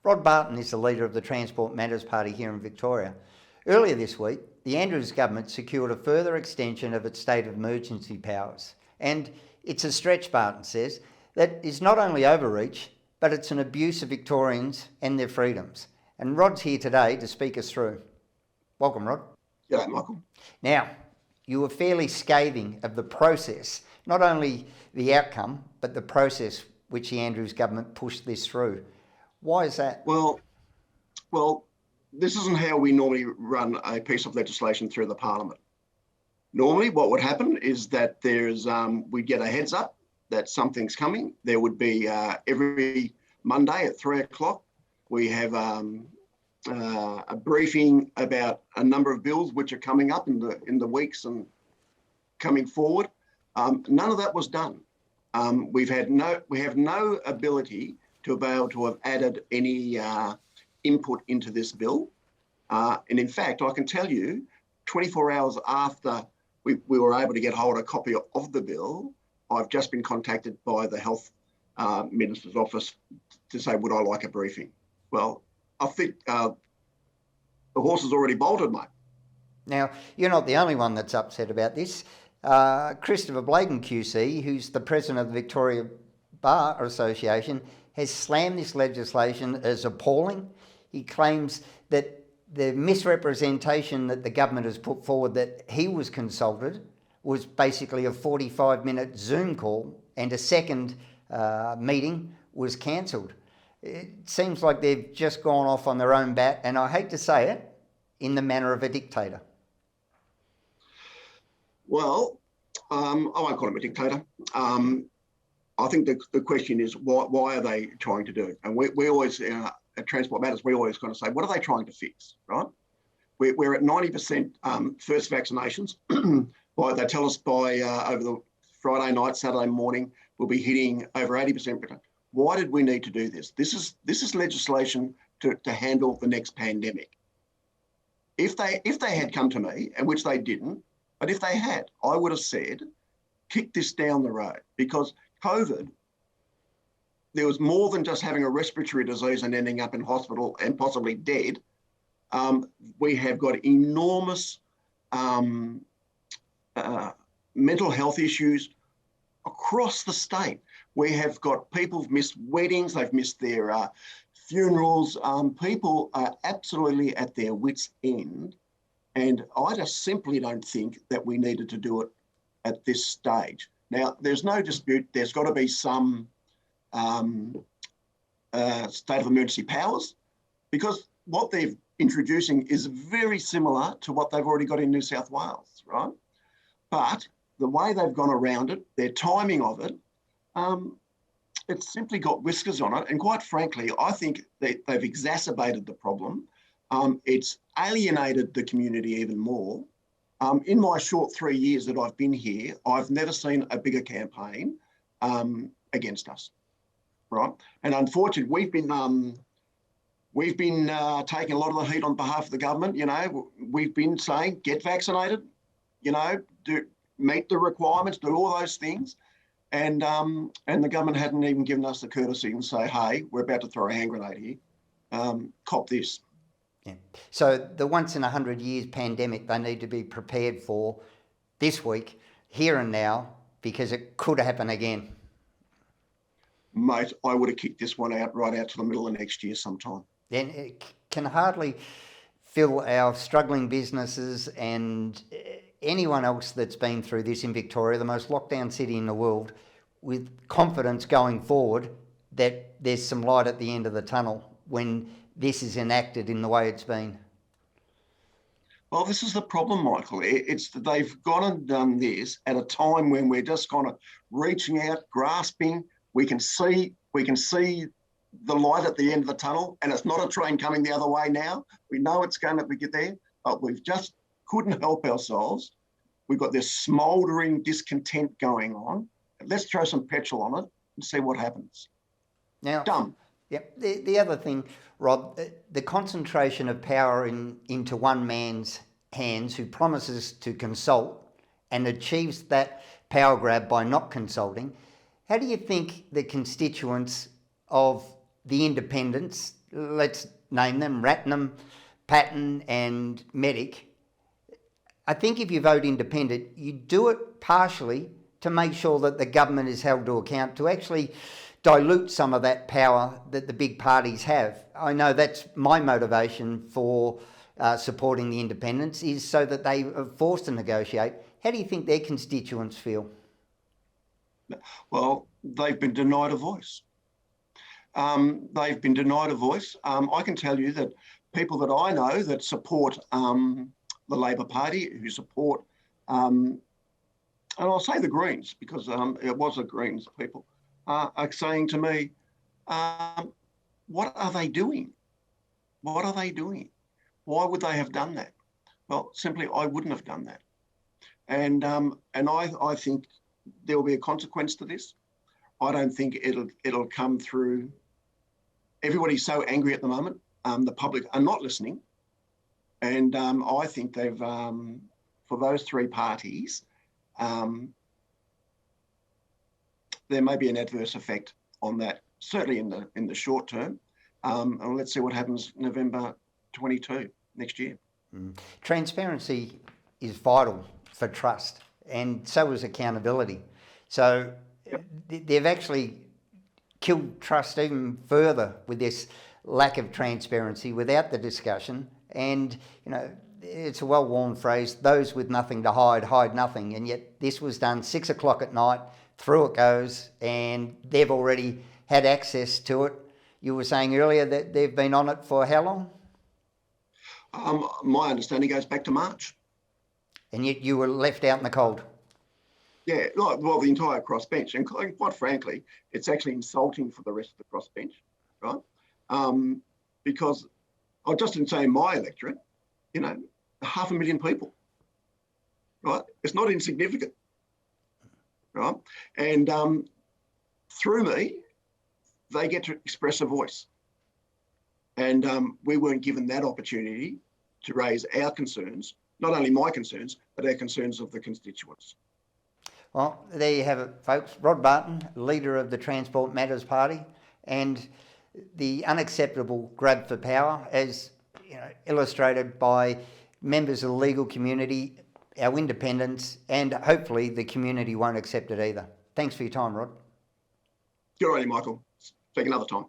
Rod Barton is the leader of the Transport Matters Party here in Victoria. Earlier this week, the Andrews government secured a further extension of its state of emergency powers. And it's a stretch, Barton says, that is not only overreach, but it's an abuse of Victorians and their freedoms. And Rod's here today to speak us through. Welcome, Rod. G'day, Michael. Now, you were fairly scathing of the process, not only the outcome, but the process which the Andrews government pushed this through. Why is that? Well, this isn't how we normally run a piece of legislation through the Parliament. Normally, what would happen is that we get a heads up that something's coming. There would be every Monday at 3 o'clock, we have a briefing about a number of bills which are coming up in the weeks and coming forward. None of that was done. We have no ability to be able to have added any input into this bill. And in fact, I can tell you, 24 hours after we were able to get hold of a copy of the bill, I've just been contacted by the Health Minister's office to say, would I like a briefing? Well, I think the horse has already bolted, mate. Now, you're not the only one that's upset about this. Christopher Bladen QC, who's the president of the Victoria Bar Association, has slammed this legislation as appalling. He claims that the misrepresentation that the government has put forward that he was consulted was basically a 45-minute Zoom call and a second meeting was cancelled. It seems like they've just gone off on their own bat, and I hate to say it, in the manner of a dictator. Well, I won't call him a dictator. I think the question is, why are they trying to do it? And we always, at Transport Matters, we always kind of say, what are they trying to fix, right? We're at 90% first vaccinations. They tell us by over the Friday night, Saturday morning, we'll be hitting over 80%. Why did we need to do this? This is legislation to handle the next pandemic. If they had come to me, and which they didn't, but if they had, I would have said, kick this down the road, because COVID, there was more than just having a respiratory disease and ending up in hospital and possibly dead. We have got enormous mental health issues across the state. We have got people who've missed weddings, they've missed their funerals. People are absolutely at their wits' end. And I just simply don't think that we needed to do it at this stage. Now, there's no dispute, there's got to be some state of emergency powers, because what they're introducing is very similar to what they've already got in New South Wales, right? But the way they've gone around it, their timing of it, it's simply got whiskers on it. And quite frankly, I think that they've exacerbated the problem. It's alienated the community even more. In my short 3 years that I've been here, I've never seen a bigger campaign against us, right? And unfortunately, we've been taking a lot of the heat on behalf of the government. You know, we've been saying, get vaccinated, you know, meet the requirements, do all those things. And the government hadn't even given us the courtesy and say, hey, we're about to throw a hand grenade here. Cop this. Yeah. So the once in 100 years pandemic they need to be prepared for this week, here and now, because it could happen again. Mate, I would have kicked this one right out to the middle of next year sometime. Then it can hardly fill our struggling businesses and anyone else that's been through this in Victoria, the most lockdown city in the world, with confidence going forward that there's some light at the end of the tunnel when this is enacted in the way it's been. Well, this is the problem, Michael. It's that they've gone and done this at a time when we're just kind of reaching out, grasping. We can see the light at the end of the tunnel, and it's not a train coming the other way now. We know it's going to get there, but we've just couldn't help ourselves. We've got this smouldering discontent going on. Let's throw some petrol on it and see what happens. Now, Dumb. Yeah. The other thing, Rod, the concentration of power into one man's hands who promises to consult and achieves that power grab by not consulting. How do you think the constituents of the independents, let's name them, Ratnam, Patton and Medic, I think if you vote independent, you do it partially to make sure that the government is held to account, to actually dilute some of that power that the big parties have. I know that's my motivation for supporting the independents, is so that they are forced to negotiate. How do you think their constituents feel? Well, they've been denied a voice. They've been denied a voice. I can tell you that people that I know that support the Labor Party, who support, and I'll say the Greens, because it was the Greens people, are saying to me, what are they doing? What are they doing? Why would they have done that? Well, simply, I wouldn't have done that. And I think there will be a consequence to this. I don't think it'll come through. Everybody's so angry at the moment. The public are not listening. And I think they've, for those three parties, there may be an adverse effect on that, certainly in the short term. And let's see what happens November 22 next year. Transparency is vital for trust, and so is accountability. So they've actually killed trust even further with this lack of transparency, without the discussion. And, you know, it's a well-worn phrase, those with nothing to hide, hide nothing. And yet this was done 6 o'clock at night, through it goes, and they've already had access to it. You were saying earlier that they've been on it for how long? My understanding goes back to March. And yet you were left out in the cold. Yeah, well, the entire crossbench. And quite frankly, it's actually insulting for the rest of the crossbench, right? Because I'll just say my electorate, 500,000 people, right? It's not insignificant, right? And through me, they get to express a voice. And we weren't given that opportunity to raise our concerns, not only my concerns, but our concerns of the constituents. Well, there you have it, folks. Rod Barton, leader of the Transport Matters Party, and the unacceptable grab for power, as illustrated by members of the legal community, our independents, and hopefully the community won't accept it either. Thanks for your time, Rod. You're right, Michael. Speak another time.